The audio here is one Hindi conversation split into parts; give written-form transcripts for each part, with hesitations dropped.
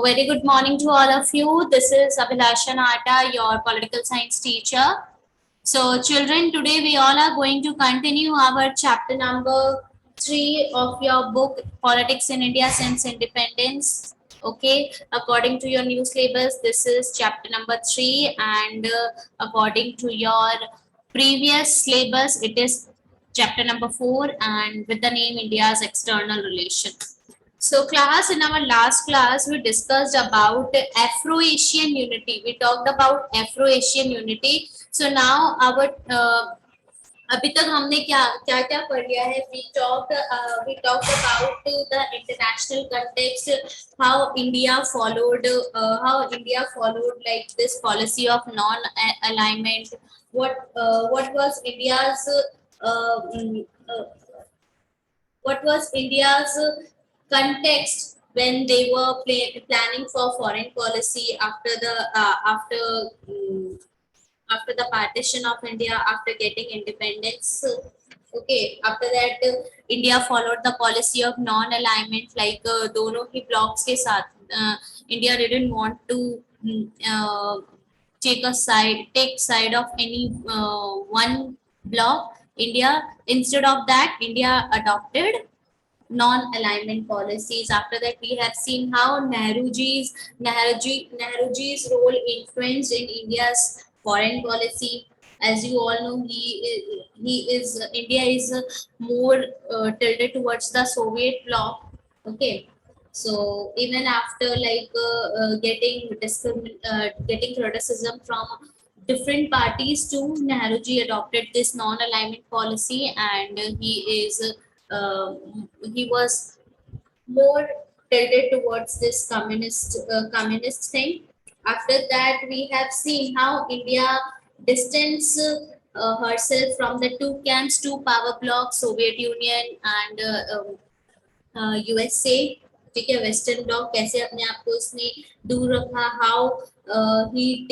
Very good morning to all of you. This is Abhilasha Nata, your political science teacher. So, children, today we all are going to continue our chapter number 3 of your book, Politics in India Since Independence. Okay, according to your new syllabus, this is chapter number 3, and according to your previous syllabus, it is chapter number 4, and with the name India's External Relations. So class, in our last class, we discussed about Afro-Asian unity. We talked about Afro-Asian unity. So now our अभी तक हमने क्या क्या क्या पढ़ लिया है. We talked about the international context, how India followed like this policy of non-alignment. What was India's uh, mm, uh, what was India's context when they were planning for foreign policy after the partition of India, after getting independence. Okay, after that India followed the policy of non-alignment, like दोनों ही blocks के साथ India didn't want to take side of any one block. Instead of that, India adopted non-alignment policies. After that, we have seen how Nehruji's role influenced in India's foreign policy. As you all know, India is more tilted towards the Soviet bloc. Okay, so even after like getting criticism from different parties too, Nehruji adopted this non-alignment policy, and uh, he was more tilted towards this communist thing. After that, we have seen how India distanced herself from the two camps, two power blocks, Soviet Union and USA. ठीक है, वेस्टर्न ब्लॉक कैसे अपने आप को उसने दूर रखा. How he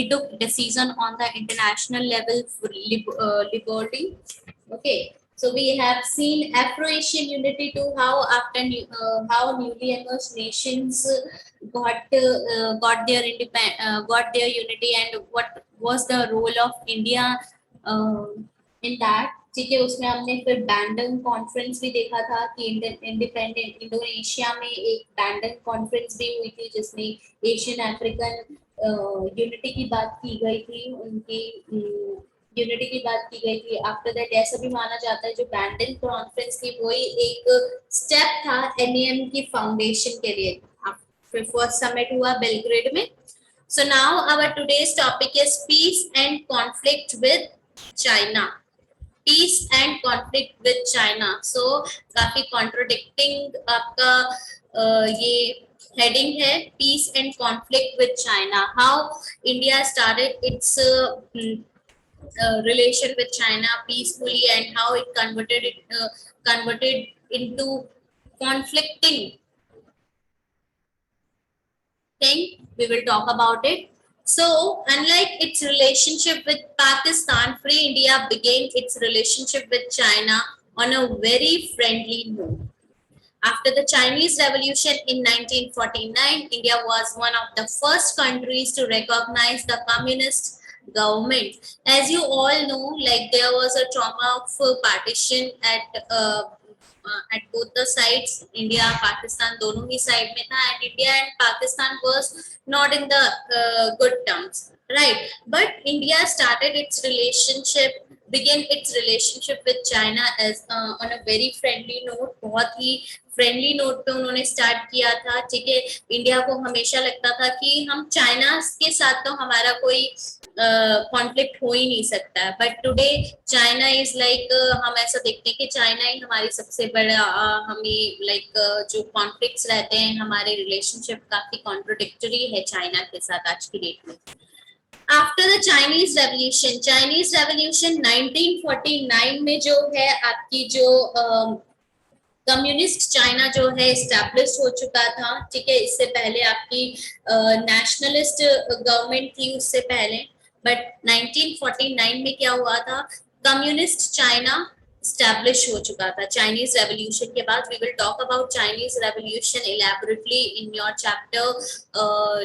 took decision on the international level for liberty. Okay, so we have seen Afro-Asian unity too, how newly emerged nations got their unity, and what was the role of India in that. ठीक है, उसमें हमने फिर बैंडन कॉन्फ्रेंस भी देखा था कि इंडिपेंडेंट इंडोनेशिया में एक बैंडन कॉन्फ्रेंस भी हुई थी, जिसमें एशियन अफ्रीकन यूनिटी की बात की गई थी, उनकी यूनिटी की बात की गई थी. आफ्टर दैट ऐसा भी माना जाता है जो बैंडन कॉन्फ्रेंस थी वही एक स्टेप था एनएम की फाउंडेशन के लिए. फिर फर्स्ट समिट हुआ बेलग्रेड में. So now our today's topic is peace and conflict with China. Peace and conflict with China. So काफी कॉन्ट्रोडिक्टिंग आपका ये heading है, peace and conflict with China. How India started its relation with China peacefully, and how it converted into conflicting thing. We will talk about it. So, unlike its relationship with Pakistan, Free India began its relationship with China on a very friendly note. After the Chinese Revolution in 1949, India was one of the first countries to recognize the communist government. As you all know, like there was a trauma of partition at both the sides. India, Pakistan, दोनों ही side में था, and India and Pakistan was not in the good terms, right? But India began its relationship with China as on a very friendly note. बहुत ही फ्रेंडली नोट पे उन्होंने स्टार्ट किया था. ठीक है, इंडिया को हमेशा लगता था कि हम चाइना के साथ तो हमारा कोई कॉन्फ्लिक्ट हो ही नहीं सकता. But today China is like हम ऐसा देखते हैं कि चाइना ही हमारी सबसे बड़ा हमें लाइक जो कॉन्फ्लिक्ट्स रहते हैं, हमारे रिलेशनशिप काफी कॉन्ट्रोडिक्टरी है चाइना के साथ आज की डेट में. आफ्टर द चाइनीज रेवोल्यूशन 1949 में जो है आपकी जो कम्युनिस्ट चाइना जो है एस्टैब्लिश हो चुका था. ठीक है, इससे पहले आपकी नेशनलिस्ट गवर्नमेंट थी उससे पहले. बट 1949 में क्या हुआ था, कम्युनिस्ट चाइना स्टैब्लिश हो चुका था चाइनीज रेवोल्यूशन के बाद। We will talk about Chinese revolution elaborately in your chapter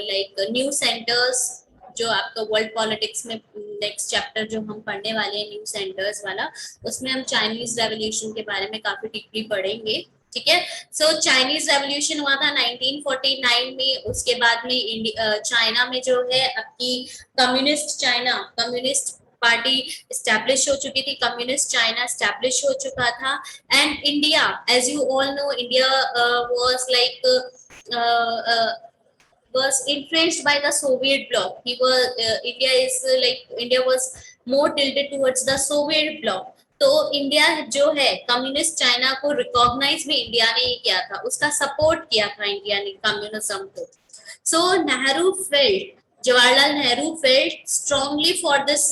like new centres, जो आपका वर्ल्ड पॉलिटिक्स में नेक्स्ट चैप्टर जो हम पढ़ने वाले हैं न्यू सेंटर्स वाला, उसमें हम चाइनीज रेवोल्यूशन के बारे में काफी डीपली पढ़ेंगे। ठीक है, सो चाइनीज रेवोल्यूशन हुआ था 1949 में। उसके बाद में चाइना में जो है आपकी communist China, communist party establish हो चुकी थी, कम्युनिस्ट चाइना स्टैब्लिश हो चुका था। And India, as you all know, India was like was influenced by the Soviet bloc. India was more tilted towards the Soviet bloc. तो इंडिया जो है कम्युनिस्ट चाइना को रिकॉग्नाइज भी इंडिया ने किया था, उसका सपोर्ट किया था इंडिया ने कम्युनिज्म को। So Nehru felt, Jawaharlal Nehru felt strongly for this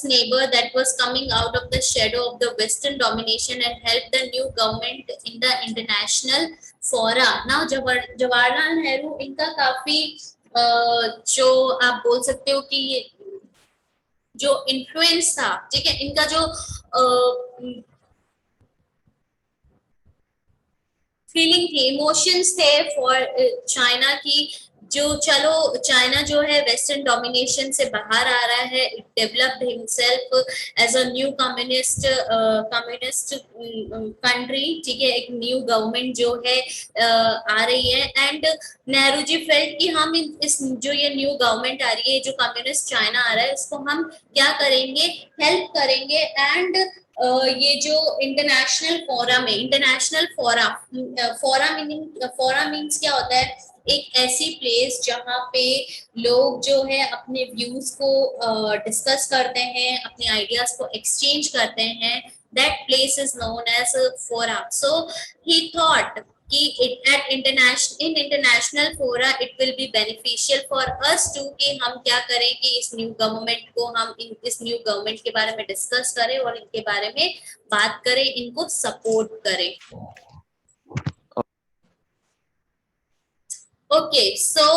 neighbor that was coming out of the shadow of the Western domination and helped the new government in the international fora. Now Jawaharlal Nehru इनका काफी जो आप बोल सकते हो कि जो इन्फ्लुएंस था, ठीक है, इनका जो फीलिंग थी, इमोशंस थे फॉर चाइना की, जो चलो चाइना जो है वेस्टर्न डोमिनेशन से बाहर आ रहा है, it developed himself as a new communist country. ठीक है, एक न्यू गवर्नमेंट जो है आ रही है। एंड नेहरू जी फेल्ट कि हम इस जो ये न्यू गवर्नमेंट आ रही है, जो कम्युनिस्ट चाइना आ रहा है, इसको हम क्या करेंगे, हेल्प करेंगे। एंड ये जो इंटरनेशनल फोरम है, इंटरनेशनल फोरा मीन्स क्या होता है, एक ऐसी प्लेस जहाँ पे लोग जो है अपने व्यूज को डिस्कस करते हैं, अपने आइडियाज को एक्सचेंज करते हैं, that place is known as fora. So he thought कि in international fora it will be beneficial for us too, कि हम क्या करें कि इस न्यू गवर्नमेंट को, हम इस न्यू गवर्नमेंट के बारे में डिस्कस करें और इनके बारे में बात करें, इनको सपोर्ट करें। Okay, so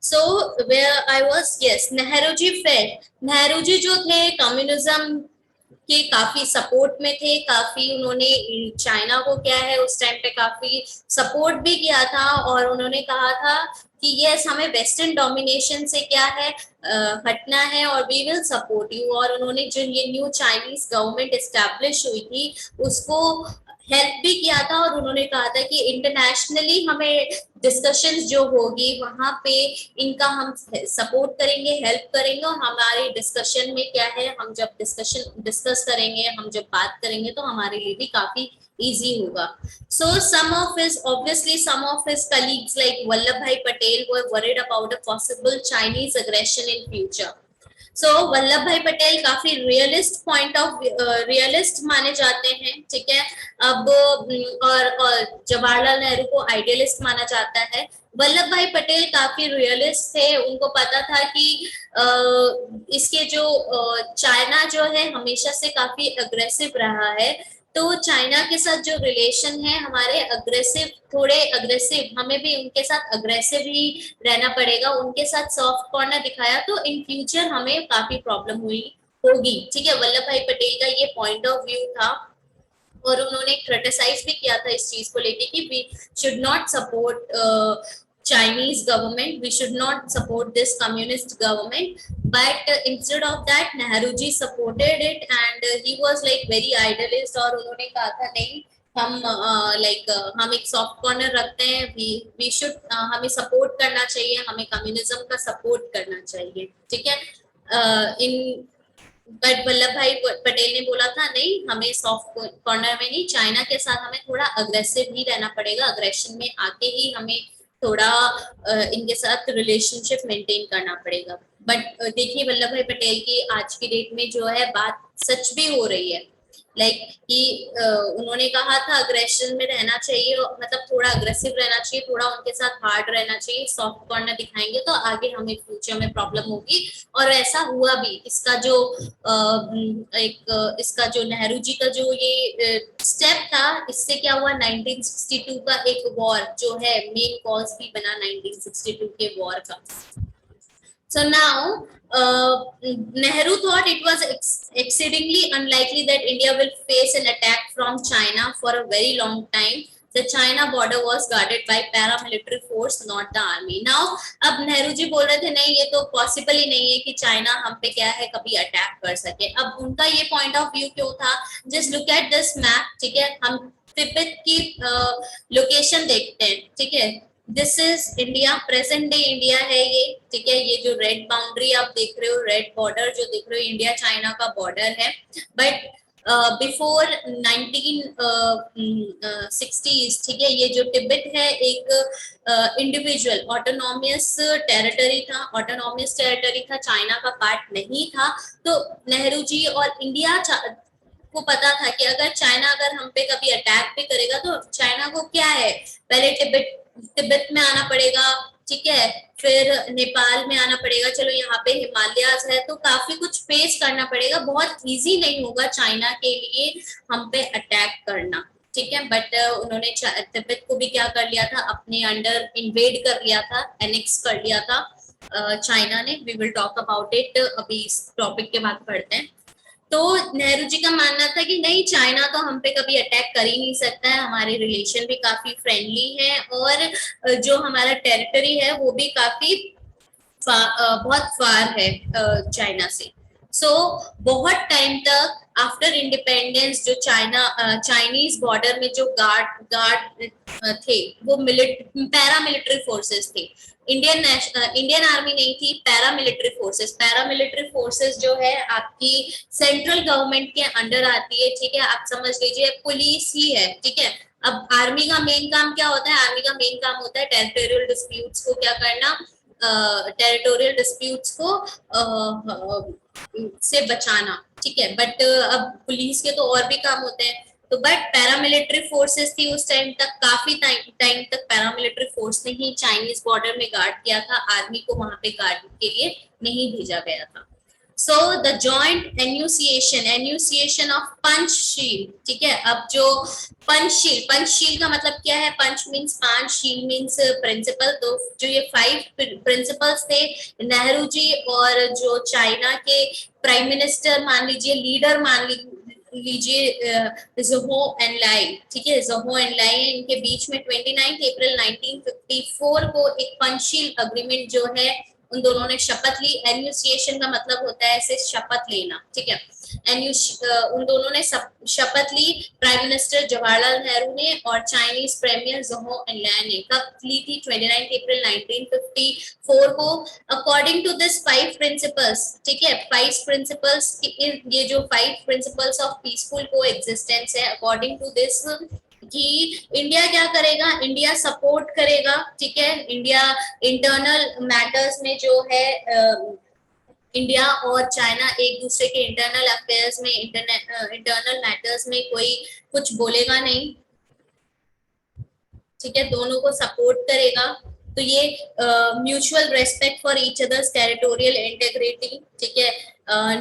So where I was, yes, Nehru ji felt, Nehru ji जो थे कम्युनिज्म के काफी सपोर्ट में थे, काफी उन्होंने चाइना को क्या है उस टाइम पे काफी सपोर्ट भी किया था, और उन्होंने कहा था कि यस, हमें वेस्टर्न डोमिनेशन से क्या है हटना है और वी विल सपोर्ट यू। और उन्होंने जो ये न्यू चाइनीज गवर्नमेंट एस्टैब्लिश हुई थी उसको हेल्प भी किया था, और उन्होंने कहा था कि इंटरनेशनली हमें डिस्कशंस जो होगी वहां पे इनका हम सपोर्ट करेंगे, हेल्प करेंगे, और हमारे डिस्कशन में क्या है, हम जब डिस्कस करेंगे, हम जब बात करेंगे तो हमारे लिए भी काफी easy होगा। So some of his colleagues like Vallabhbhai Patel were worried about a possible Chinese aggression in future. So Vallabh भाई पटेल काफी रियलिस्ट माने जाते हैं, ठीक है। अब और जवाहरलाल नेहरू को आइडियलिस्ट माना जाता है। वल्लभ भाई पटेल काफी रियलिस्ट थे, उनको पता था कि इसके जो चाइना जो है हमेशा से काफी अग्रेसिव रहा है, तो चाइना के साथ जो रिलेशन है हमारे थोड़े अग्रेसिव, हमें भी उनके साथ अग्रेसिव ही रहना पड़ेगा, उनके साथ सॉफ्ट कॉर्नर दिखाया तो इन फ्यूचर हमें काफी प्रॉब्लम होगी। ठीक है, वल्लभ भाई पटेल का ये पॉइंट ऑफ व्यू था, और उन्होंने क्रिटिसाइज भी किया था इस चीज को लेके कि we should not support Chinese government, we should not support this communist government, but instead of that Nehru ji supported it, and he was like very idealist, और उन्होंने कहा था नहीं, हम हम एक सॉफ्ट कॉर्नर रखते हैं, वी शुड हमें सपोर्ट करना चाहिए, हमें कम्युनिज्म का सपोर्ट करना चाहिए। ठीक है, बट वल्लभ भाई पटेल ने बोला था नहीं, हमें सॉफ्ट कॉर्नर में नहीं, चाइना के साथ हमें थोड़ा अग्रेसिव ही रहना पड़ेगा, अग्रेशन में आके ही हमें थोड़ा इनके साथ रिलेशनशिप मेंटेन करना पड़ेगा। बट देखिए वल्लभ भाई पटेल की आज की डेट में जो है बात सच भी हो रही है, लाइक कि उन्होंने कहा था अग्रेशन में रहना चाहिए, मतलब थोड़ा अग्रेसिव रहना चाहिए, थोड़ा उनके साथ हार्ड रहना चाहिए, सॉफ्ट कॉर्नर दिखाएंगे तो आगे हमें फ्यूचर में प्रॉब्लम होगी। और ऐसा हुआ भी। इसका जो इसका जो नेहरू जी का जो ये स्टेप था, इससे क्या हुआ, 1962 का एक वॉर जो है मेन कॉज भी बना 1962 के वॉर का। So now, Nehru thought it was exceedingly unlikely that India will face an attack from China for a very long time. The China border was guarded by paramilitary force, not the army. Now, अब नेहरू जी बोल रहे थे नहीं, ये तो पॉसिबल ही नहीं है कि चाइना हम पे क्या है कभी अटैक कर सके। अब उनका ये पॉइंट ऑफ व्यू क्यों था? Just look at this map, ठीक है, हम तिब्बत की लोकेशन देखते हैं, ठीक है। This is India, present day India है ये, ठीक है। ये जो रेड बाउंड्री आप देख रहे हो, रेड बॉर्डर जो देख रहे हो, इंडिया चाइना का बॉर्डर है। बट बिफोर 1960s, ठीक है, ये जो तिब्बत है एक इंडिविजुअल ऑटोनॉमियस टेरिटरी था, ऑटोनॉमियस टेरिटरी था, चाइना का पार्ट नहीं था। तो नेहरू जी और इंडिया को पता था कि अगर चाइना अगर हम पे कभी अटैक भी करेगा तो चाइना को क्या है, पहले तिब्बत में आना पड़ेगा, ठीक है, फिर नेपाल में आना पड़ेगा, चलो यहाँ पे हिमालयाज है तो काफी कुछ फेस करना पड़ेगा, बहुत इजी नहीं होगा चाइना के लिए हम पे अटैक करना, ठीक है। बट उन्होंने तिब्बत को भी क्या कर लिया था, अपने अंडर इन्वेड कर लिया था, एनेक्स कर लिया था चाइना ने। We will talk about it, अभी इस टॉपिक के बाद पढ़ते हैं। तो नेहरू जी का मानना था कि नहीं, चाइना तो हम पे कभी अटैक कर ही नहीं सकता है, हमारे रिलेशन भी काफी फ्रेंडली है और जो हमारा टेरिटरी है वो भी काफी बहुत फार है चाइना से। सो बहुत टाइम तक आफ्टर इंडिपेंडेंस जो चाइनीज बॉर्डर में जो गार्ड थे वो पैरामिलिट्री फोर्सेस थे। इंडियन आर्मी नहीं थी, पैरामिलिट्री फोर्सेस जो है आपकी सेंट्रल गवर्नमेंट के अंडर आती है, ठीक है। आप समझ लीजिए पुलिस ही है, ठीक है। अब आर्मी का मेन काम क्या होता है? आर्मी का मेन काम होता है टेरिटोरियल डिस्प्यूट्स को क्या करना, टेरिटोरियल डिस्प्यूट्स को से बचाना, ठीक है। बट अब पुलिस के तो और भी काम होते हैं। तो बट पैरामिलिट्री फोर्सेस थी उस टाइम तक, काफी टाइम तक पैरामिलिट्री फोर्स ने ही चाइनीज बॉर्डर में गार्ड किया था, आर्मी को वहां पे गार्ड के लिए नहीं भेजा गया था। So the joint enunciation of Panchsheel, ठीक है। अब जो पंचशील का मतलब क्या है? पंच मीन्स पांच, शील मीन्स प्रिंसिपल। तो जो ये 5 प्रिंसिपल्स थे, नेहरू जी और जो चाइना के प्राइम मिनिस्टर मान लीजिए, लीडर मान लीजिए ज़ोहो एनलाई, ठीक है, ज़ोहो एनलाई, इनके बीच में 29 अप्रैल 1954 को एक पंचशील अग्रीमेंट जो है उन दोनों ने शपथ ली। एन्यूसिएशन का मतलब होता है ऐसे शपथ लेना, ठीक है। उन दोनों ने शपथ ली, प्राइम मिनिस्टर जवाहरलाल नेहरू ने और चाइनीज प्रीमियर ज़ोहो एनलाई ने। कब ली थी? 29 अप्रैल 1954 को। अकॉर्डिंग टू दिस 5 प्रिंसिपल्स, ठीक है, 5 प्रिंसिपल्स, ये जो 5 प्रिंसिपल्स ऑफ पीसफुल को एग्जिस्टेंस है, अकॉर्डिंग टू दिस कि इंडिया क्या करेगा, इंडिया सपोर्ट करेगा, ठीक है। इंडिया इंटरनल मैटर्स में जो है इंडिया और चाइना एक दूसरे के इंटरनल अफेयर्स में, इंटरनल मैटर्स में कोई कुछ बोलेगा नहीं, ठीक है, दोनों को सपोर्ट करेगा। तो ये mutual respect for each other's territorial integrity, ठीक है,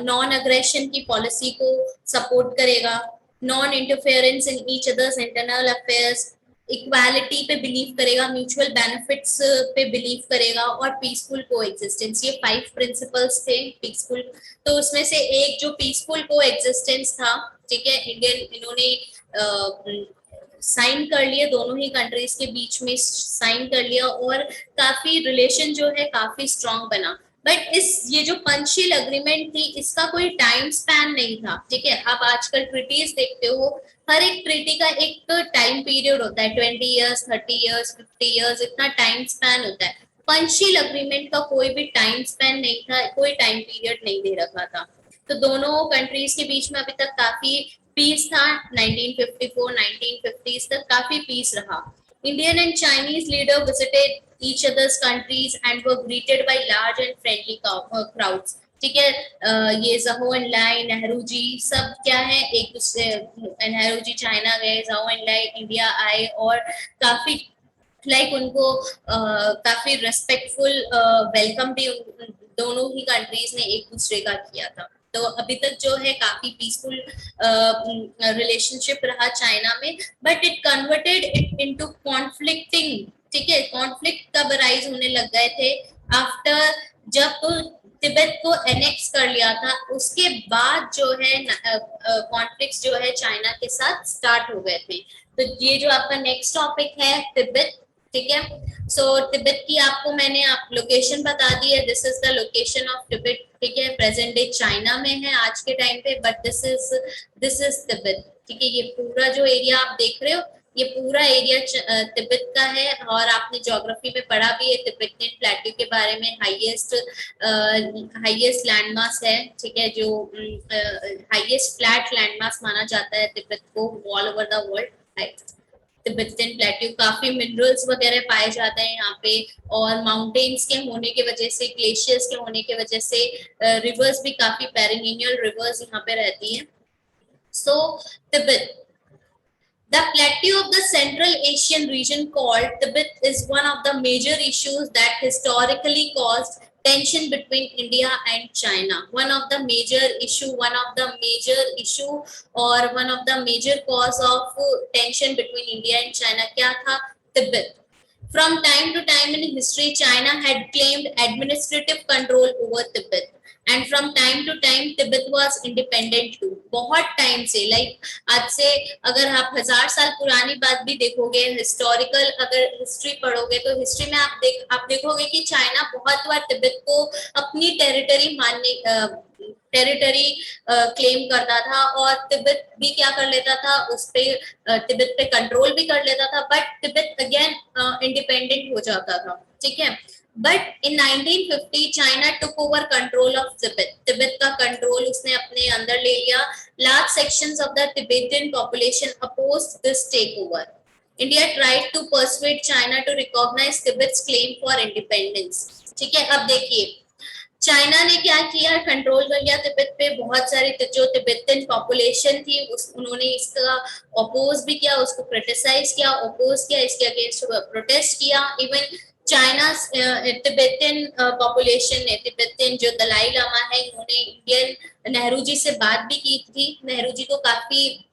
नॉन अग्रेशन की पॉलिसी को सपोर्ट करेगा, non interference in each others internal affairs, equality पे बिलीव करेगा, म्यूचुअल बेनिफिट्स पे बिलीव करेगा और पीसफुल को एग्जिस्टेंस। ये 5 प्रिंसिपल्स थे पीसफुल। तो उसमें से एक जो पीसफुल को एग्जिस्टेंस था, ठीक है, इन्होंने साइन कर लिए, दोनों ही कंट्रीज के बीच में साइन कर लिया और काफी रिलेशन जो है काफी स्ट्रॉन्ग बना। बट ये जो पंचशील अग्रीमेंट थी, इसका कोई टाइम स्पैन नहीं था, ठीक है। आप आजकल ट्रीटीज देखते हो, हर एक ट्रीटी का एक टाइम पीरियड होता है, 20 इयर्स, 30 इयर्स, 50 इयर्स, इतना टाइम स्पैन होता है। पंचशील अग्रीमेंट का कोई भी टाइम स्पैन नहीं था, कोई टाइम पीरियड नहीं दे रखा था। तो दोनों कंट्रीज के बीच में अभी तक काफी पीस था, 1954 1950s तक काफी पीस रहा। Indian and Chinese leader visited each other's countries and were greeted by large and friendly crowds. ठीक है। ये ज़हू एनलाई, नेहरू जी सब क्या है एक दूसरे, नेहरू जी चाइना गए, ज़हू एनलाई इंडिया आए और काफी उनको काफी रेस्पेक्टफुल वेलकम भी दोनों ही कंट्रीज ने एक दूसरे का किया था। तो अभी तक जो है काफी पीसफुल रिलेशनशिप रहा चाइना में, but it converted it into conflicting. ठीक है, कॉन्फ्लिक्ट कब राइज होने लग गए थे आफ्टर जब तिब्बत को एनेक्स कर लिया था, उसके बाद जो है कॉन्फ्लिक्ट्स जो है चाइना के साथ स्टार्ट हो गए थे। तो ये जो आपका नेक्स्ट टॉपिक है तिब्बत, ठीक है। सो तिब्बत की आपको मैंने आप लोकेशन बता दी है, this is the location of Tibet, ठीक है। प्रेजेंट डे चाइना में है आज के टाइम पे, बट दिस इज तिब्बत, ठीक है। ये पूरा जो एरिया आप देख रहे हो, ये पूरा एरिया तिब्बत का है। और आपने ज्योग्राफी में पढ़ा भी है तिब्बतियन प्लेट्यू के बारे में, हाईएस्ट लैंडमास है, ठीक है, जो हाईएस्ट फ्लैट लैंडमास माना जाता है तिब्बत को all over the world. Tibetan plateau काफी मिनरल्स वगैरह पाए जाते हैं यहाँ पे, और माउंटेन्स के होने के वजह से, ग्लेशियर्स के होने के वजह से रिवर्स भी काफी पेरिनियल रिवर्स यहाँ पे रहती हैं। सो Tibet, the plateau of the Central Asian region called Tibet is one of the major issues that historically caused tension between India and China. One of the major issue or one of the major cause of tension between India and China क्या था? Tibet. From time to time in history, China had claimed administrative control over Tibet. And from time to time Tibet was independent too. बहुत टाइम से, आज से अगर आप 1000 साल पुरानी बात भी देखोगे, हिस्टोरिकल अगर हिस्ट्री पढ़ोगे, तो हिस्ट्री में आप देखोगे कि चाइना बहुत बार तिब्बत को अपनी टेरिटरी क्लेम करता था, और तिब्बत भी क्या कर लेता था, उस पे तिब्बत पे कंट्रोल भी कर लेता था, बट तिब्बत अगेन इंडिपेंडेंट हो जाता था, ठीक है। But in 1950 China took over control of Tibet. Tibet का कंट्रोल उसने अपने अंदर ले लिया। Large sections of the Tibetan population opposed this take over. India tried to persuade China to recognise Tibet's claim for independence, ठीक है। अब देखिए चाइना ने क्या किया, कंट्रोल कर लिया तिब्बत पे। बहुत सारी जो तिब्बतियन पॉपुलेशन थी उन्होंने इसका अपोज भी किया, उसको क्रिटिसाइज किया, अपोज किया, इसके अगेंस्ट प्रोटेस्ट किया। इवन चाइना तिब्बतियन पॉपुलेशन ने, तिब्बतियन जो दलाई लामा है, इन्होंने इंडियन नेहरू जी से बात भी की थी। नेहरू जी को काफी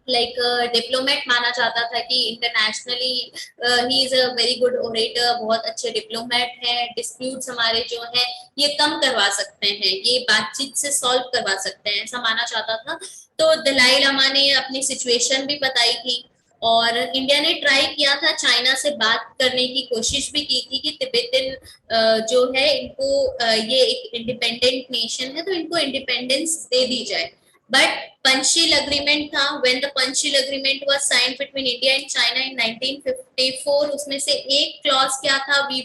डिप्लोमेट माना जाता था कि internationally he is a very good orator, बहुत अच्छे डिप्लोमेट हैं, डिस्प्यूट्स हमारे जो है ये कम करवा सकते हैं, ये बातचीत से सॉल्व करवा सकते हैं, ऐसा माना जाता था। तो दलाई लामा ने अपनी सिचुएशन भी बताई थी, और इंडिया ने ट्राई किया था, चाइना से बात करने की कोशिश भी की थी कि तिब्बतियन जो है इनको ये एक इंडिपेंडेंट नेशन है तो इनको इंडिपेंडेंस दे दी जाए। बट पंचशील अग्रीमेंट था, when the Panchsheel agreement was signed between India and China in 1954, उसमें से एक क्लॉज क्या था, we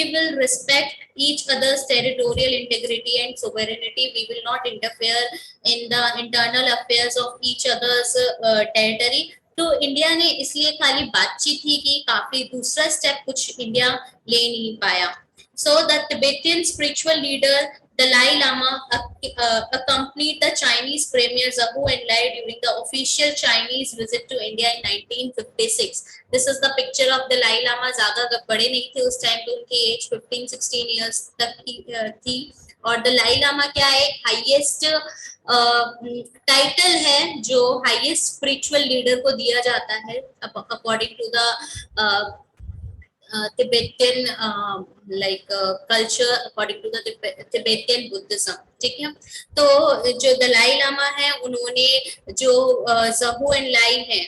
will respect each other's territorial integrity and sovereignty, we will not interfere in the internal affairs of each other's territory. तो इंडिया ने इसलिए खाली बातचीत ही की, काफी दूसरा स्टेप कुछ इंडिया ले नहीं पाया। So the Tibetan spiritual leader Dalai Lama accompanied the Chinese Premier Zhou Enlai during the official Chinese visit to India in 1956. This is the picture of Dalai Lama. ज़्यादा बड़े नहीं थे उस टाइम पे, उनकी एज 15-16 years तक की थी। और दलाई लामा क्या है, हाईएस्ट टाइटल है जो हाईएस्ट स्पिरिचुअल लीडर को दिया जाता है according to the Tibetan culture, according to the Tibetan Buddhism, ठीक है। तो जो दलाई लामा है, उन्होंने जो ज़हू एनलाई है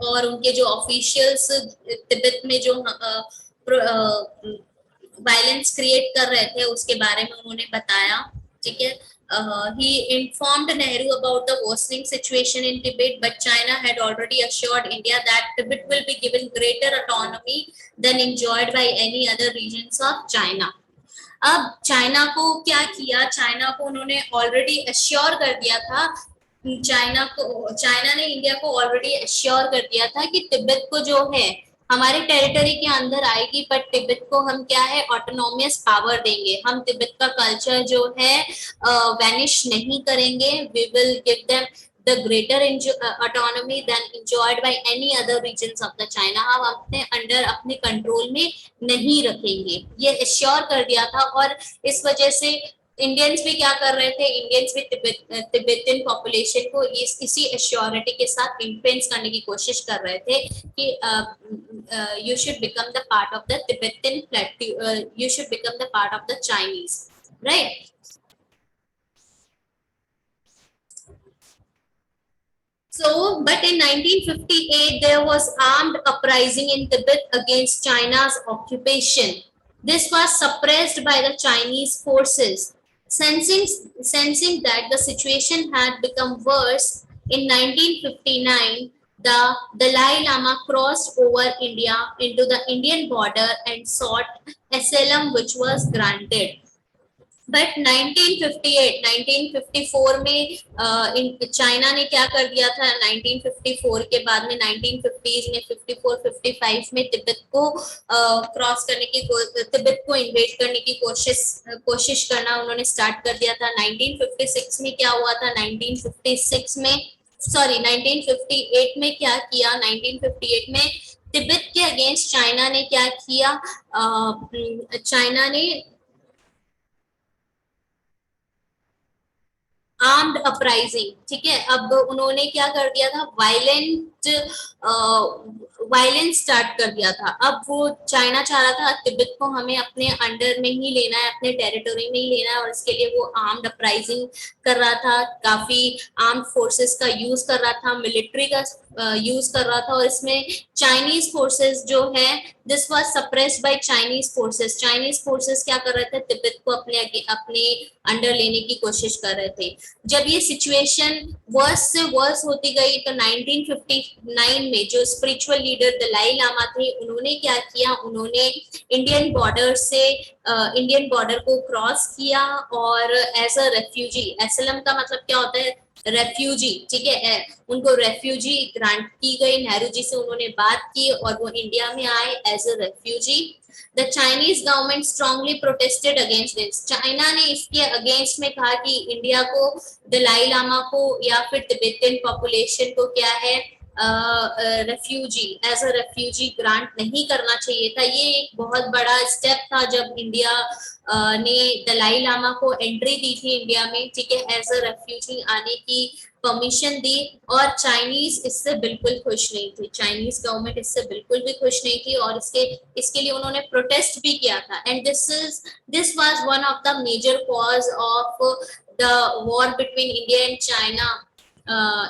और उनके जो ऑफिशियल्स तिब्बत में जो वायलेंस क्रिएट कर रहे थे उसके बारे में उन्होंने बताया, ठीक है। He informed Nehru about the worsening situation in Tibet, but China had already assured India that Tibet will be given greater autonomy than enjoyed by any other regions of China. अब चाइना को क्या किया, चाइना को उन्होंने ऑलरेडी अश्योर कर दिया था, चाइना ने इंडिया को ऑलरेडी अश्योर कर दिया था कि तिब्बत को जो है हमारे टेरिटरी के अंदर आएगी, बट तिब्बत को हम क्या है ऑटोनोमियस पावर देंगे, हम तिब्बत का कल्चर जो है वैनिश नहीं करेंगे, we will give them the greater autonomy than enjoyed by any other regions of the China। हम अपने अंडर अपने कंट्रोल में नहीं रखेंगे, ये एश्योर कर दिया था। और इस वजह से इंडियंस भी क्या कर रहे थे, इंडियंस भी तिब्बतियन पॉपुलेशन को इसी एश्योरिटी के साथ इन्फ्लुएंस करने की कोशिश कर रहे थे कि you should become the part of the Tibetan plateau, you should become the part of the Chinese, right? So, but in 1958 there was armed uprising in Tibet against China's occupation. This was suppressed by the Chinese forces. Sensing that the situation had become worse, in 1959 the Dalai Lama crossed over India into the Indian border and sought asylum, which was granted. But 1954 में चाइना ने क्या कर दिया था, 1954 के बाद में 1950s में 54-55 में तिब्बत को क्रॉस करने की, तिब्बत को इन्वेड करने की कोशिश करना उन्होंने स्टार्ट कर दिया था। 1956 में क्या हुआ था, 1958 में क्या किया, 1958 में तिब्बत के अगेंस्ट चाइना ने क्या किया, चाइना ने आर्म्ड अपराइजिंग, ठीक है। अब उन्होंने क्या कर दिया था, वायलेंस स्टार्ट कर दिया था। अब वो चाइना चाह रहा था तिब्बत को हमें अपने अंडर में ही लेना है, अपने टेरिटरी में ही लेना है, और इसके लिए वो आर्म्ड अपराइजिंग कर रहा था, काफी आर्म्ड फोर्सेस का यूज कर रहा था, मिलिट्री का यूज कर रहा था। और इसमें चाइनीज फोर्सेस जो है, this was suppressed bye Chinese forces. Chinese forces क्या कर रहे थे, तिब्बत को अपने अंडर लेने की कोशिश कर रहे थे। जब ये सिचुएशन वर्स से वर्स होती गई तो 1959 में जो स्पिरिचुअल लीडर दलाई लामा थे, उन्होंने क्या किया, उन्होंने इंडियन बॉर्डर को क्रॉस किया और एज अ रेफ्यूजी, एसलम का मतलब क्या होता है, रेफ्यूजी, ठीक है, उनको रेफ्यूजी ग्रांट की गई। नेहरू जी से उन्होंने बात की और वो इंडिया में आए as a refugee. The Chinese government strongly protested against this. China ने इसके अगेंस्ट में कहा कि इंडिया को, दलाई लामा को या फिर तिब्बतियन पॉपुलेशन को क्या है, refugee, as a refugee grant नहीं करना चाहिए था। ये एक बहुत बड़ा स्टेप था जब इंडिया ने दलाई लामा को एंट्री दी थी इंडिया में, ठीक है, एज अ रेफ्यूजी आने की परमिशन दी। और चाइनीज इससे बिल्कुल खुश नहीं थी, चाइनीज गवर्नमेंट इससे बिल्कुल भी खुश नहीं थी और इसके लिए उन्होंने प्रोटेस्ट भी किया था। And this was one of the major cause of the war between India and China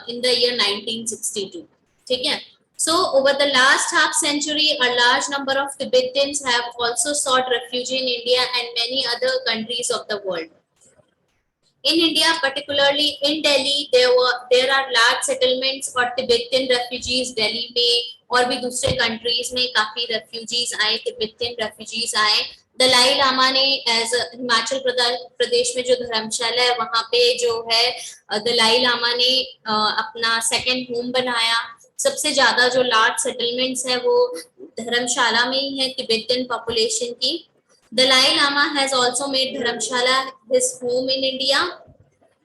in the year 1962, ठीक है। So over the last half century, a large number of Tibetans have also sought refuge in India and many other countries of the world. In India, particularly in Delhi, there are large settlements for Tibetan refugees Delhi में, और भी दूसरे कंट्रीज में काफी रेफ्यूजीज आए, तिब्बतियन रेफ्यूजीज आए। दलाई लामा ने एज हिमाचल प्रदेश में जो धर्मशाला है वहां पे जो है दलाई लामा ने अपना सेकंड होम बनाया। सबसे ज्यादा जो लार्ज सेटलमेंट्स है वो धर्मशाला में ही है तिब्बतियन पॉपुलेशन की। Dalai Lama has also made Dharamshala his home in India.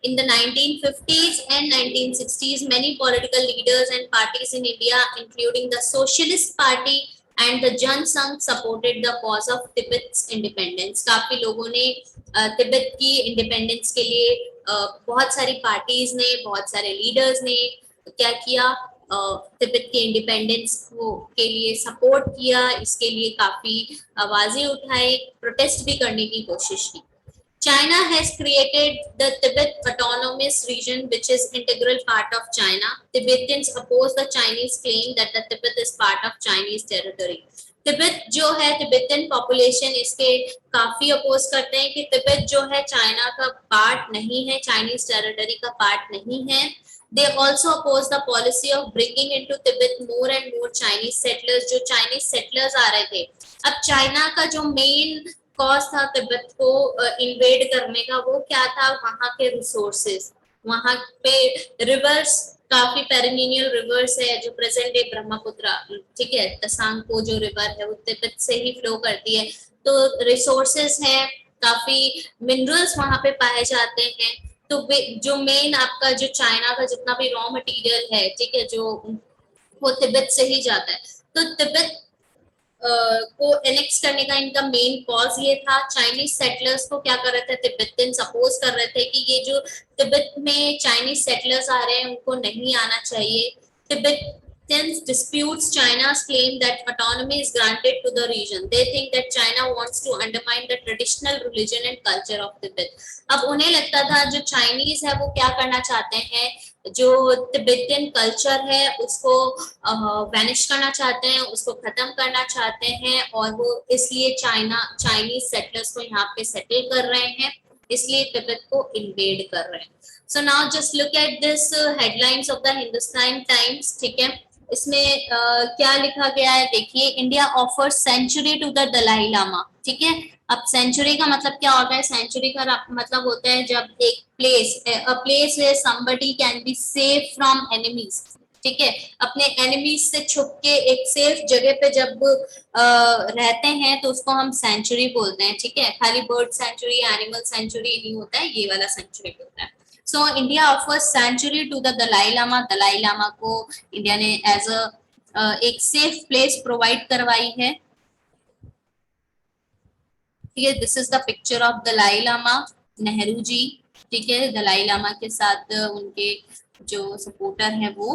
In the 1950s and 1960s, many political leaders and parties in India, including the Socialist Party and the Jan Sangh, supported the cause of Tibet's independence. काफी लोगों ने तिब्बत की इंडिपेंडेंस के लिए बहुत सारी पार्टीज ने, बहुत सारे लीडर्स ने क्या किया, तिब्बत के इंडिपेंडेंस के लिए सपोर्ट किया, इसके लिए काफी आवाजें उठाई, प्रोटेस्ट भी करने की कोशिश की। China has created the Tibet Autonomous Region, which is integral part of China. Tibetans oppose the Chinese claim that the Tibet is part of Chinese territory. Tibet जो है, तिब्बतियन पॉपुलेशन इसके काफी अपोज करते हैं कि तिब्बत जो है चाइना का पार्ट नहीं है, चाइनीज टेरिटरी का पार्ट नहीं है। They also oppose the policy of bringing into Tibet more and more Chinese settlers. जो Chinese settlers आ रहे थे, अब चाइना का जो मेन कॉज था तिब्बत को इन्वेड करने का, वो क्या था, वहां के रिसोर्सेज, वहां पे रिवर्स काफी पेरिनियल रिवर्स है जो प्रेजेंट डे ब्रह्मपुत्र, ठीक है, तसांग जो रिवर है वो तिब्बत से ही फ्लो करती है। तो रिसोर्सेस है, काफी मिनरल्स वहां पे पाए जाते हैं। तो जो मेन आपका जो चाइना का जितना भी रॉ मटेरियल है, ठीक है, जो वो तिब्बत से ही जाता है। तो तिब्बत को एनेक्स करने का इनका मेन कॉज ये था। चाइनीज सेटलर्स को क्या कर रहे थे, तिब्बतियन सपोज कर रहे थे कि ये जो तिब्बत में चाइनीज सेटलर्स आ रहे हैं उनको नहीं आना चाहिए। Tibetans disputes China's claim that autonomy is granted to the region. They think that China wants to undermine the traditional religion and culture of Tibet. अब उन्हें लगता था जो चाइनीज है वो क्या करना चाहते हैं, जो तिब्बतियन कल्चर है उसको वैनिश करना चाहते हैं, उसको खत्म करना चाहते हैं, और वो इसलिए चाइनीज सेटलर्स को यहाँ पे सेटल कर रहे हैं, इसलिए तिब्बत को इन्वेड कर रहे हैं। So now just look at this headlines of the Hindustan Times, ठीक है। इसमें क्या लिखा गया है देखिए, India offer sanctuary to the Dalai Lama, ठीक है। अब सेंचुरी का मतलब क्या होता है, सेंचुरी का मतलब होता है जब एक place, a place where somebody can be safe from enemies, ठीक है, अपने एनिमीज से छुप के एक सेफ जगह पे जब रहते हैं तो उसको हम सेंचुरी बोलते हैं, ठीक है। खाली बर्ड सेंचुरी, एनिमल सेंचुरी नहीं होता है, ये वाला सेंचुरी बोलता है। So India offers sanctuary to the Dalai Lama, Dalai Lama को इंडिया ने एज एक सेफ प्लेस प्रोवाइड करवाई है, ठीक है। This is the picture of Dalai Lama, Nehru ji, ठीक है, दलाई लामा के साथ उनके जो सपोर्टर हैं वो।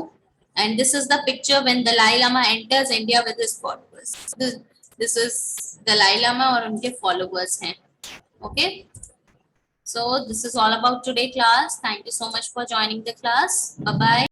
And this is the picture when Dalai Lama enters India with his followers. This is Dalai Lama और उनके फॉलोअर्स हैं, okay. So this is all about today class. Thank you so much for joining the class. Bye bye.